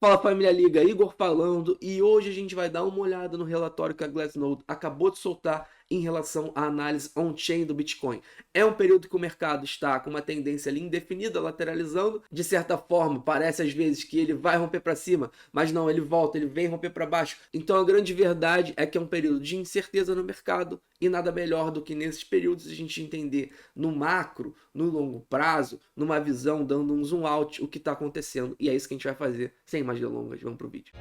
Fala família Liga, Igor falando, e hoje a gente vai dar uma olhada no relatório que a Glassnode acabou de soltar em relação à análise on-chain do Bitcoin. É um período que o mercado está com uma tendência ali indefinida, lateralizando. De certa forma, parece às vezes que ele vai romper para cima, mas não, ele volta, ele vem romper para baixo. Então a grande verdade é que é um período de incerteza no mercado e nada melhor do que nesses períodos a gente entender no macro, no longo prazo, numa visão, dando um zoom out o que está acontecendo. E é isso que a gente vai fazer sem mais delongas. Vamos pro vídeo.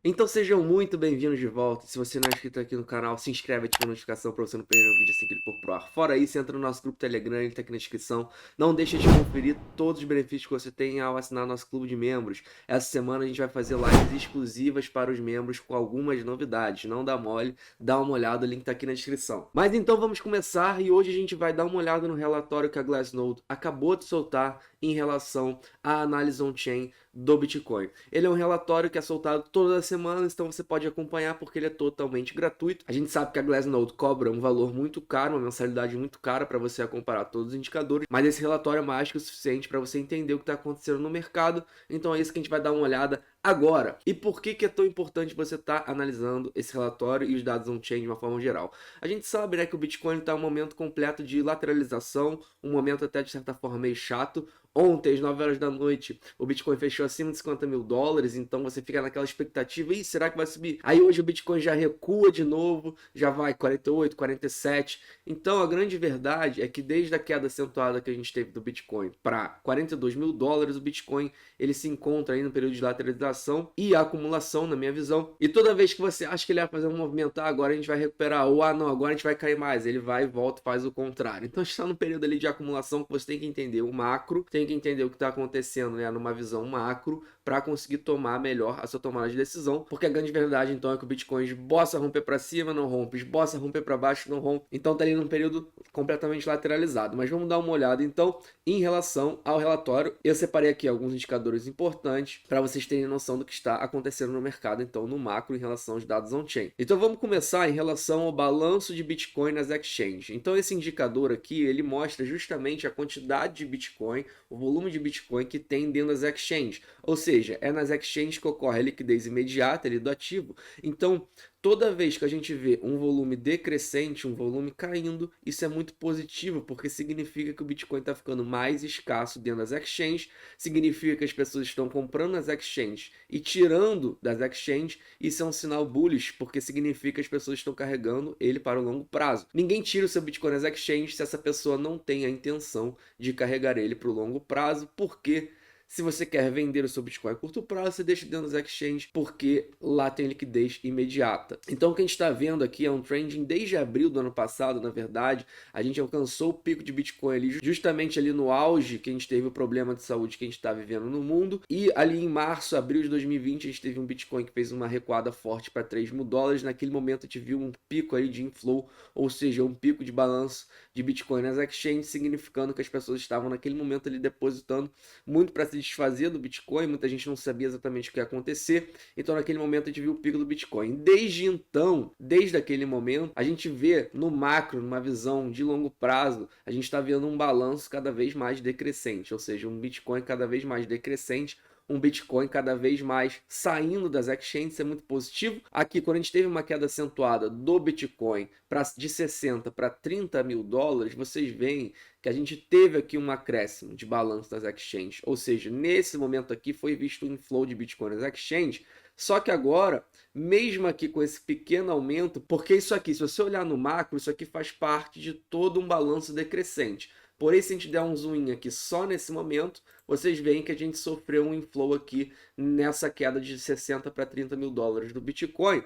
Então sejam muito bem-vindos de volta. Se você não é inscrito aqui no canal, se inscreve, ativa a notificação para você não perder um vídeo assim que ele for pro ar. Fora isso, entra no nosso grupo Telegram, ele tá aqui na descrição. Não deixe de conferir todos os benefícios que você tem ao assinar nosso clube de membros. Essa semana a gente vai fazer lives exclusivas para os membros com algumas novidades. Não dá mole, dá uma olhada, o link tá aqui na descrição. Mas então vamos começar e hoje a gente vai dar uma olhada no relatório que a Glassnode acabou de soltar em relação à análise on-chain do Bitcoin. Ele é um relatório que é soltado toda semana, então você pode acompanhar porque ele é totalmente gratuito. A gente sabe que a Glassnode cobra um valor muito caro, uma mensalidade muito cara para você comparar todos os indicadores, mas esse relatório é mais que o suficiente para você entender o que está acontecendo no mercado, então é isso que a gente vai dar uma olhada agora. E por que é tão importante você estar analisando esse relatório e os dados on-chain de uma forma geral? A gente sabe, né, que o Bitcoin está em um momento completo de lateralização, um momento até de certa forma meio chato. Ontem, às 9 horas da noite, o Bitcoin fechou acima de 50 mil dólares, então você fica naquela expectativa, e será que vai subir? Aí hoje o Bitcoin já recua de novo, já vai 48, 47. Então a grande verdade é que desde a queda acentuada que a gente teve do Bitcoin para 42 mil dólares, o Bitcoin ele se encontra aí no período de lateralização e acumulação, na minha visão. E toda vez que você acha que ele vai fazer um movimento, agora a gente vai recuperar, ou não, agora a gente vai cair mais, ele vai e volta, faz o contrário. Então está no período ali de acumulação que você tem que entender o macro, tem que entender o que está acontecendo, né, numa visão macro, para conseguir tomar melhor a sua tomada de decisão, porque a grande verdade então é que o Bitcoin esboça romper para cima, não rompe, esboça romper para baixo, não rompe, então tá ali num período completamente lateralizado. Mas vamos dar uma olhada então em relação ao relatório. Eu separei aqui alguns indicadores importantes para vocês terem noção do que está acontecendo no mercado, então no macro em relação aos dados on-chain. Então vamos começar em relação ao balanço de Bitcoin nas exchanges. Então esse indicador aqui, ele mostra justamente a quantidade de Bitcoin, o volume de Bitcoin que tem dentro das exchanges. Ou seja, é nas exchanges que ocorre a liquidez imediata ali do ativo. Então, toda vez que a gente vê um volume decrescente, um volume caindo, isso é muito positivo, porque significa que o Bitcoin está ficando mais escasso dentro das exchanges, significa que as pessoas estão comprando nas exchanges e tirando das exchanges, isso é um sinal bullish, porque significa que as pessoas estão carregando ele para o longo prazo. Ninguém tira o seu Bitcoin nas exchanges se essa pessoa não tem a intenção de carregar ele para o longo prazo, porque se você quer vender o seu Bitcoin a curto prazo, você deixa dentro dos exchanges, porque lá tem liquidez imediata. Então o que a gente está vendo aqui é um trending desde abril do ano passado, na verdade. A gente alcançou o pico de Bitcoin ali, justamente ali no auge que a gente teve o problema de saúde que a gente está vivendo no mundo. E ali em março, abril de 2020, a gente teve um Bitcoin que fez uma recuada forte para 3 mil dólares. Naquele momento a gente viu um pico aí de inflow, ou seja, um pico de balanço de Bitcoin nas exchanges, significando que as pessoas estavam naquele momento ali depositando muito para se desfazer do Bitcoin, muita gente não sabia exatamente o que ia acontecer, então naquele momento a gente viu o pico do Bitcoin. Desde então, desde aquele momento, a gente vê no macro, numa visão de longo prazo, a gente está vendo um balanço cada vez mais decrescente, ou seja, um Bitcoin cada vez mais decrescente, um Bitcoin cada vez mais saindo das exchanges, isso é muito positivo. Aqui, quando a gente teve uma queda acentuada do Bitcoin de 60 para 30 mil dólares, vocês veem que a gente teve aqui um acréscimo de balanço das exchanges, ou seja, nesse momento aqui foi visto um inflow de Bitcoin nas exchanges, só que agora, mesmo aqui com esse pequeno aumento, porque isso aqui, se você olhar no macro, isso aqui faz parte de todo um balanço decrescente. Porém, se a gente der um zoom in aqui só nesse momento, vocês veem que a gente sofreu um inflow aqui nessa queda de 60 para 30 mil dólares do Bitcoin.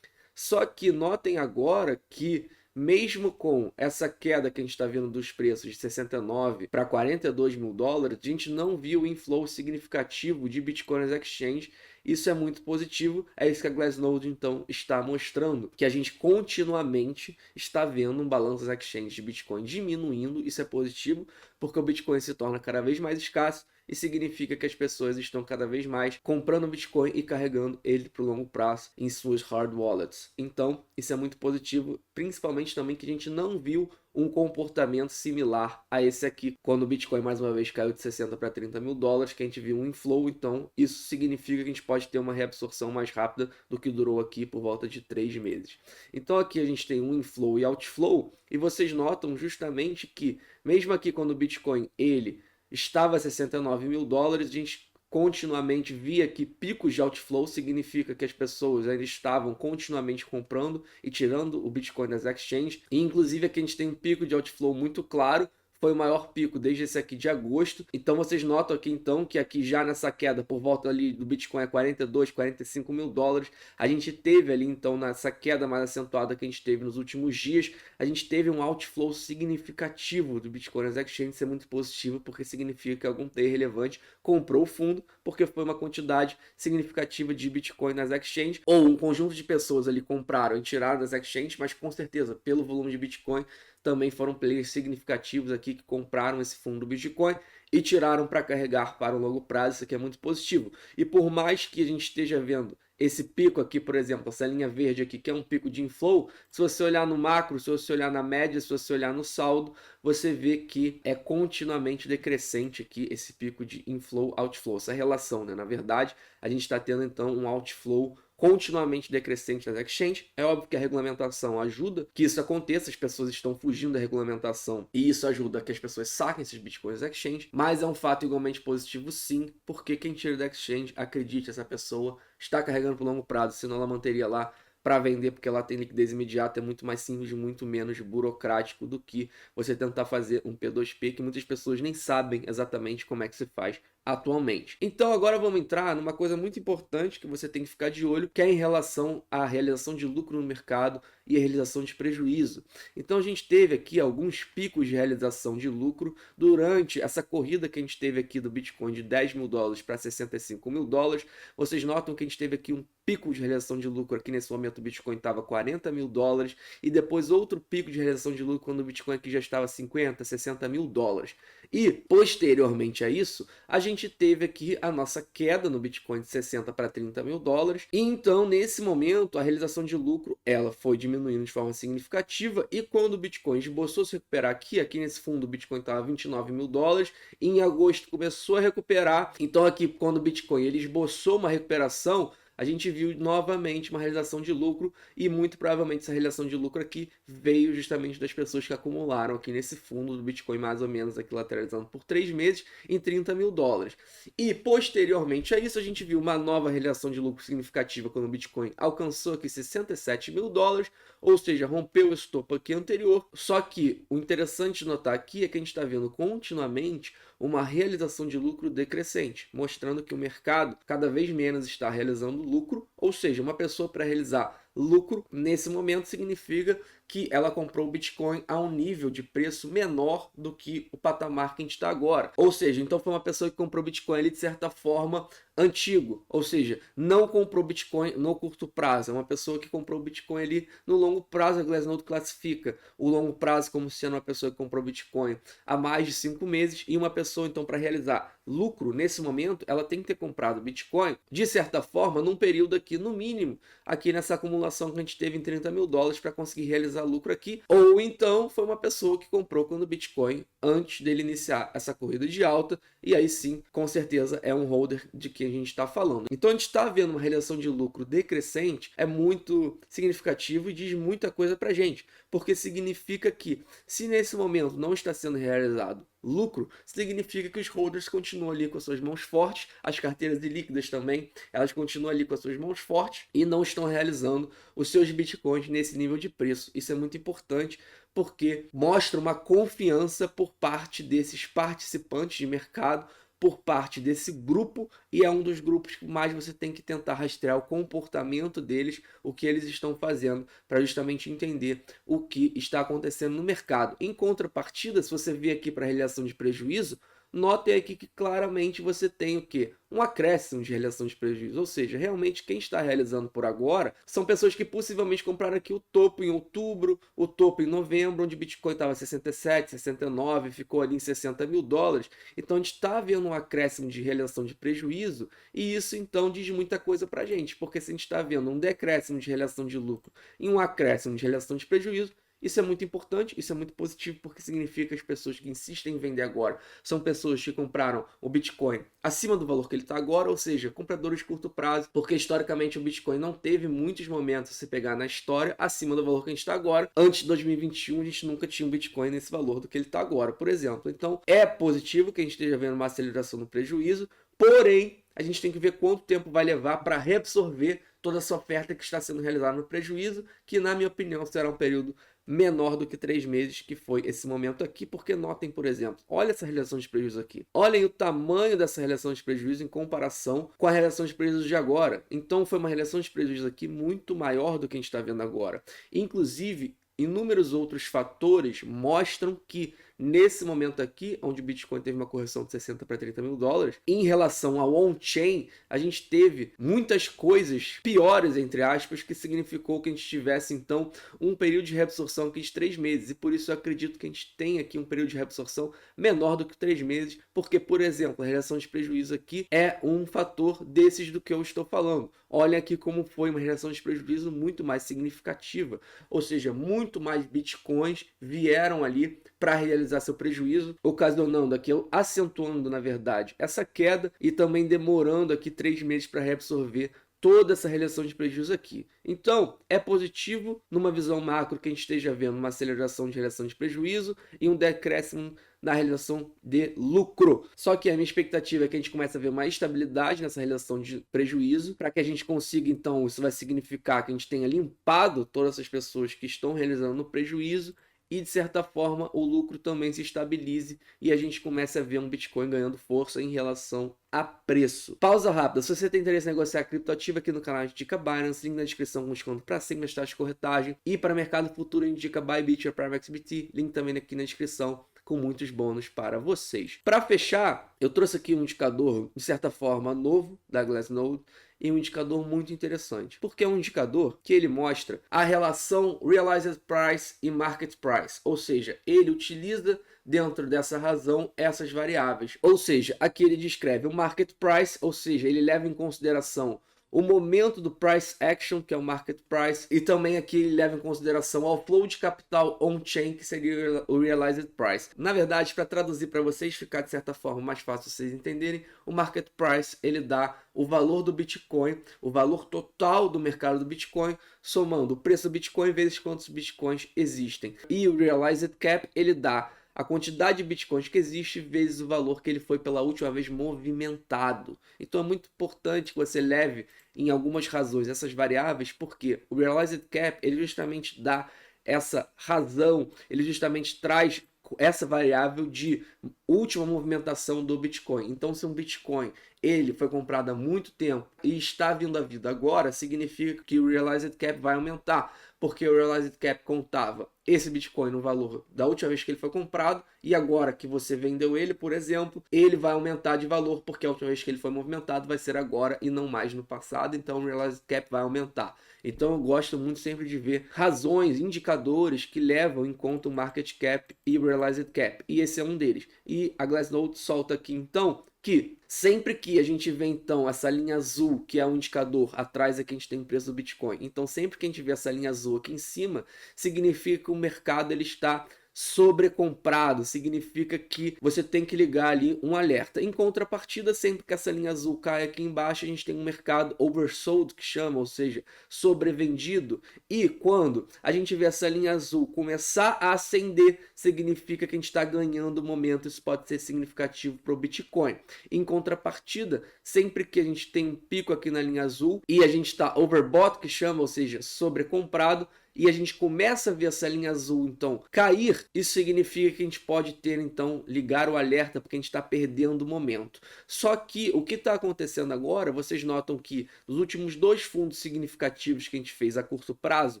Só que notem agora que mesmo com essa queda que a gente está vendo dos preços de 69 para 42 mil dólares, a gente não viu inflow significativo de Bitcoin nas exchanges. Isso é muito positivo, é isso que a Glassnode então está mostrando, que a gente continuamente está vendo um balanço das exchanges de Bitcoin diminuindo. Isso é positivo, porque o Bitcoin se torna cada vez mais escasso e significa que as pessoas estão cada vez mais comprando Bitcoin e carregando ele para o longo prazo em suas hard wallets. Então, isso é muito positivo, principalmente também que a gente não viu um comportamento similar a esse aqui, quando o Bitcoin mais uma vez caiu de 60 para 30 mil dólares, que a gente viu um inflow. Então isso significa que a gente pode ter uma reabsorção mais rápida do que durou aqui por volta de 3 meses. Então aqui a gente tem um inflow e outflow, e vocês notam justamente que mesmo aqui quando o Bitcoin ele estava a 69 mil dólares, a gente continuamente via que picos de outflow, significa que as pessoas ainda estavam continuamente comprando e tirando o Bitcoin das exchanges. E inclusive aqui a gente tem um pico de outflow muito claro, foi o maior pico desde esse aqui de agosto. Então vocês notam aqui então que aqui já nessa queda por volta ali do Bitcoin a 42, 45 mil dólares, a gente teve ali então nessa queda mais acentuada que a gente teve nos últimos dias, a gente teve um outflow significativo do Bitcoin nas exchanges. Isso é muito positivo porque significa que algum player relevante comprou o fundo porque foi uma quantidade significativa de Bitcoin nas exchanges, ou um conjunto de pessoas ali compraram e tiraram das exchanges, mas com certeza pelo volume de Bitcoin também foram players significativos aqui que compraram esse fundo do Bitcoin e tiraram para carregar para o longo prazo. Isso aqui é muito positivo. E por mais que a gente esteja vendo esse pico aqui, por exemplo, essa linha verde aqui, que é um pico de inflow, se você olhar no macro, se você olhar na média, se você olhar no saldo, você vê que é continuamente decrescente aqui esse pico de inflow, outflow, essa relação, né? Na verdade, a gente está tendo então um outflow continuamente decrescente nas exchanges. É óbvio que a regulamentação ajuda que isso aconteça, as pessoas estão fugindo da regulamentação e isso ajuda que as pessoas saquem esses bitcoins da exchange, mas é um fato igualmente positivo sim, porque quem tira da exchange, acredite, essa pessoa está carregando por longo prazo, senão ela manteria lá para vender, porque ela tem liquidez imediata, é muito mais simples, muito menos burocrático do que você tentar fazer um P2P, que muitas pessoas nem sabem exatamente como é que se faz atualmente. Então agora vamos entrar numa coisa muito importante que você tem que ficar de olho, que é em relação à realização de lucro no mercado e a realização de prejuízo. Então a gente teve aqui alguns picos de realização de lucro durante essa corrida que a gente teve aqui do Bitcoin de 10 mil dólares para 65 mil dólares. Vocês notam que a gente teve aqui um pico de realização de lucro aqui nesse momento, o Bitcoin estava 40 mil dólares, e depois outro pico de realização de lucro quando o Bitcoin aqui já estava 50, 60 mil dólares. E posteriormente a isso, a gente teve aqui a nossa queda no Bitcoin de 60 para 30 mil dólares, e então nesse momento a realização de lucro ela foi diminuindo de forma significativa, e quando o Bitcoin esboçou se recuperar aqui nesse fundo o Bitcoin estava 29 mil dólares, e em agosto começou a recuperar. Então aqui quando o Bitcoin ele esboçou uma recuperação, a gente viu novamente uma realização de lucro, e muito provavelmente essa realização de lucro aqui veio justamente das pessoas que acumularam aqui nesse fundo do Bitcoin, mais ou menos aqui lateralizando por 3 meses em 30 mil dólares. E posteriormente a isso a gente viu uma nova realização de lucro significativa quando o Bitcoin alcançou aqui 67 mil dólares, ou seja, rompeu esse topo aqui anterior. Só que o interessante de notar aqui é que a gente está vendo continuamente uma realização de lucro decrescente, mostrando que o mercado cada vez menos está realizando lucro, ou seja, uma pessoa para realizar lucro nesse momento significa que ela comprou o Bitcoin a um nível de preço menor do que o patamar que a gente está agora. Ou seja, então foi uma pessoa que comprou Bitcoin ali de certa forma antigo, ou seja, não comprou Bitcoin no curto prazo, é uma pessoa que comprou Bitcoin ali no longo prazo. A Glassnode classifica o longo prazo como sendo uma pessoa que comprou Bitcoin há mais de 5 meses, e uma pessoa então para realizar lucro nesse momento, ela tem que ter comprado Bitcoin de certa forma num período aqui no mínimo, aqui nessa acumulação que a gente teve em 30 mil dólares para conseguir realizar lucro aqui, ou então foi uma pessoa que comprou quando o Bitcoin antes dele iniciar essa corrida de alta, e aí sim, com certeza é um holder de quem a gente está falando. Então a gente está vendo uma realização de lucro decrescente, é muito significativo e diz muita coisa para a gente, porque significa que se nesse momento não está sendo realizado lucro, significa que os holders continuam ali com as suas mãos fortes, as carteiras de líquidas também, elas continuam ali com as suas mãos fortes e não estão realizando os seus bitcoins nesse nível de preço. Isso é muito importante porque mostra uma confiança por parte desses participantes de mercado, por parte desse grupo, e é um dos grupos que mais você tem que tentar rastrear o comportamento deles, o que eles estão fazendo, para justamente entender o que está acontecendo no mercado. Em contrapartida, se você vir aqui para a realização de prejuízo, notem aqui que claramente você tem o quê? Um acréscimo de realização de prejuízo, ou seja, realmente quem está realizando por agora são pessoas que possivelmente compraram aqui o topo em outubro, o topo em novembro, onde o Bitcoin estava 67, 69, ficou ali em 60 mil dólares. Então a gente está vendo um acréscimo de realização de prejuízo e isso então diz muita coisa para a gente, porque se a gente está vendo um decréscimo de realização de lucro e um acréscimo de realização de prejuízo, isso é muito importante, isso é muito positivo, porque significa que as pessoas que insistem em vender agora são pessoas que compraram o Bitcoin acima do valor que ele está agora, ou seja, compradores de curto prazo, porque historicamente o Bitcoin não teve muitos momentos, se pegar na história, acima do valor que a gente está agora. Antes de 2021, a gente nunca tinha um Bitcoin nesse valor do que ele está agora, por exemplo. Então, é positivo que a gente esteja vendo uma aceleração no prejuízo, porém, a gente tem que ver quanto tempo vai levar para reabsorver toda essa oferta que está sendo realizada no prejuízo, que na minha opinião será um período menor do que 3 meses, que foi esse momento aqui, porque notem, por exemplo, olha essa relação de prejuízo aqui. Olhem o tamanho dessa relação de prejuízo em comparação com a relação de prejuízo de agora. Então foi uma relação de prejuízo aqui muito maior do que a gente está vendo agora. Inclusive, inúmeros outros fatores mostram que nesse momento aqui, onde o Bitcoin teve uma correção de 60 para 30 mil dólares, em relação ao on-chain, a gente teve muitas coisas piores, entre aspas, que significou que a gente tivesse, então, um período de reabsorção aqui de 3 meses. E por isso eu acredito que a gente tem aqui um período de reabsorção menor do que 3 meses, porque, por exemplo, a relação de prejuízo aqui é um fator desses do que eu estou falando. Olha aqui como foi uma relação de prejuízo muito mais significativa, ou seja, muito mais Bitcoins vieram ali para realizar seu prejuízo, ocasionando aqui, acentuando na verdade essa queda e também demorando aqui 3 meses para reabsorver toda essa relação de prejuízo aqui. Então, é positivo numa visão macro que a gente esteja vendo uma aceleração de relação de prejuízo e um decréscimo na realização de lucro. Só que a minha expectativa é que a gente comece a ver uma estabilidade nessa relação de prejuízo, para que a gente consiga, então, isso vai significar que a gente tenha limpado todas essas pessoas que estão realizando no prejuízo e, de certa forma, o lucro também se estabilize e a gente comece a ver um Bitcoin ganhando força em relação a preço. Pausa rápida. Se você tem interesse em negociar cripto, ativa aqui no canal, indica Binance, link na descrição com desconto para cima, taxas de corretagem, e para mercado futuro indica Bybit ou Prime XBT, link também aqui na descrição, com muitos bônus para vocês. Para fechar, eu trouxe aqui um indicador, de certa forma, novo da Glassnode, e um indicador muito interessante, porque é um indicador que ele mostra a relação Realized Price e Market Price, ou seja, ele utiliza dentro dessa razão essas variáveis, ou seja, aqui ele descreve o Market Price, ou seja, ele leva em consideração o momento do price action, que é o market price, e também aqui ele leva em consideração o flow de capital on-chain, que seria o realized price. Na verdade, para traduzir para vocês, ficar de certa forma mais fácil vocês entenderem, o market price ele dá o valor do Bitcoin, o valor total do mercado do Bitcoin, somando o preço do Bitcoin vezes quantos Bitcoins existem. E o realized cap ele dá a quantidade de bitcoins que existe vezes o valor que ele foi pela última vez movimentado. Então é muito importante que você leve em algumas razões essas variáveis, porque o Realized Cap ele justamente dá essa razão, ele justamente traz essa variável de última movimentação do Bitcoin. Então, se um Bitcoin ele foi comprado há muito tempo e está vindo à vida agora, significa que o Realized Cap vai aumentar, porque o Realized Cap contava esse Bitcoin no valor da última vez que ele foi comprado, e agora que você vendeu ele, por exemplo, ele vai aumentar de valor, porque a última vez que ele foi movimentado vai ser agora e não mais no passado, então o Realized Cap vai aumentar. Então eu gosto muito sempre de ver razões, indicadores que levam em conta o Market Cap e o Realized Cap, e esse é um deles. E a Glassnode solta aqui então que sempre que a gente vê então essa linha azul, que é um indicador, atrás aqui a gente tem o preço do Bitcoin. Então sempre que a gente vê essa linha azul aqui em cima, significa que o mercado ele está sobrecomprado, significa que você tem que ligar ali um alerta. Em contrapartida, sempre que essa linha azul cai aqui embaixo, a gente tem um mercado oversold, que chama, ou seja, sobrevendido. E quando a gente vê essa linha azul começar a acender, significa que a gente está ganhando momento. Isso pode ser significativo para o Bitcoin. Em contrapartida, sempre que a gente tem um pico aqui na linha azul e a gente está overbought, que chama, ou seja, sobrecomprado, e a gente começa a ver essa linha azul então cair, isso significa que a gente pode ter então ligar o alerta, porque a gente está perdendo o momento. Só que o que está acontecendo agora, vocês notam que nos últimos 2 fundos significativos que a gente fez a curto prazo,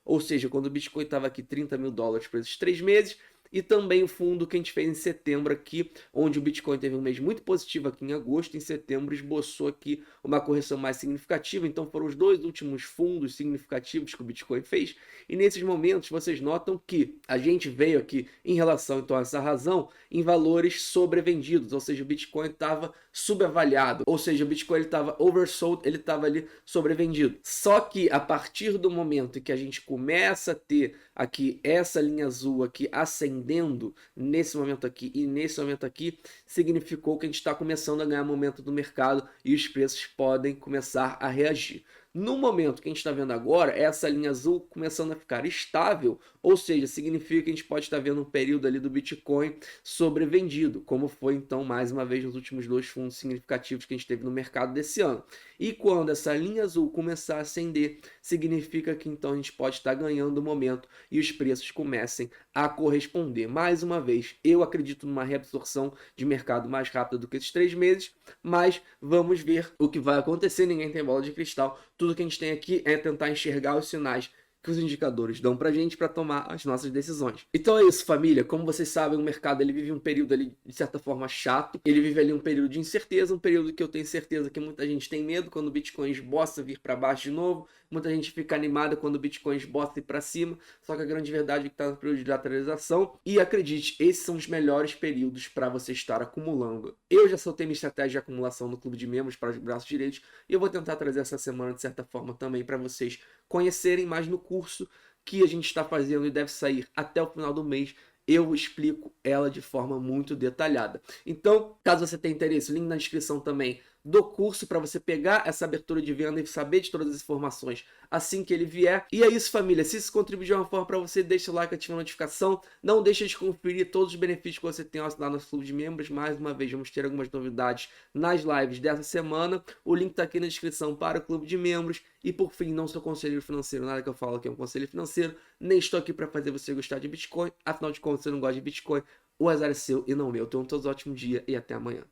ou seja, quando o Bitcoin estava aqui 30 mil dólares por esses 3 meses, e também o fundo que a gente fez em setembro aqui, onde o Bitcoin teve um mês muito positivo aqui em agosto, em setembro esboçou aqui uma correção mais significativa, então foram os dois últimos fundos significativos que o Bitcoin fez, e nesses momentos vocês notam que a gente veio aqui em relação então a essa razão em valores sobrevendidos, ou seja, o Bitcoin estava subavaliado, ou seja, o Bitcoin estava oversold, ele estava ali sobrevendido. Só que a partir do momento em que a gente começa a ter aqui essa linha azul aqui ascendendo nesse momento aqui e nesse momento aqui, significou que a gente está começando a ganhar momento do mercado e os preços podem começar a reagir. No momento que a gente está vendo agora, essa linha azul começando a ficar estável, ou seja, significa que a gente pode estar vendo um período ali do Bitcoin sobrevendido, como foi então mais uma vez nos últimos dois fundos significativos que a gente teve no mercado desse ano. E quando essa linha azul começar a ascender, significa que então a gente pode estar ganhando o momento e os preços comecem a corresponder. Mais uma vez, eu acredito numa reabsorção de mercado mais rápida do que esses 3 meses, mas vamos ver o que vai acontecer, ninguém tem bola de cristal. Tudo que a gente tem aqui é tentar enxergar os sinais que os indicadores dão pra gente para tomar as nossas decisões. Então é isso, família. Como vocês sabem, o mercado ele vive um período ali de certa forma chato. Ele vive ali um período de incerteza, um período que eu tenho certeza que muita gente tem medo quando o Bitcoin esboça vir para baixo de novo. Muita gente fica animada quando o Bitcoin esboça ir para cima. Só que a grande verdade é que está no período de lateralização. E acredite, esses são os melhores períodos para você estar acumulando. Eu já soltei minha estratégia de acumulação no clube de membros para os braços direitos e eu vou tentar trazer essa semana de certa forma também para vocês conhecerem mais no curso que a gente está fazendo e deve sair até o final do mês. Eu explico ela de forma muito detalhada. Então, caso você tenha interesse, link na descrição também do curso para você pegar essa abertura de venda e saber de todas as informações assim que ele vier. E é isso, família. Se isso contribuir de uma forma para você, deixa o like, ativa a notificação. Não deixe de conferir todos os benefícios que você tem ao assinar nosso clube de membros. Mais uma vez, vamos ter algumas novidades nas lives dessa semana. O link está aqui na descrição para o clube de membros. E por fim, não sou conselheiro financeiro. Nada que eu falo aqui é um conselho financeiro. Nem estou aqui para fazer você gostar de Bitcoin. Afinal de contas, você não gosta de Bitcoin. O azar é seu e não meu. Tenham todos um ótimo dia e até amanhã.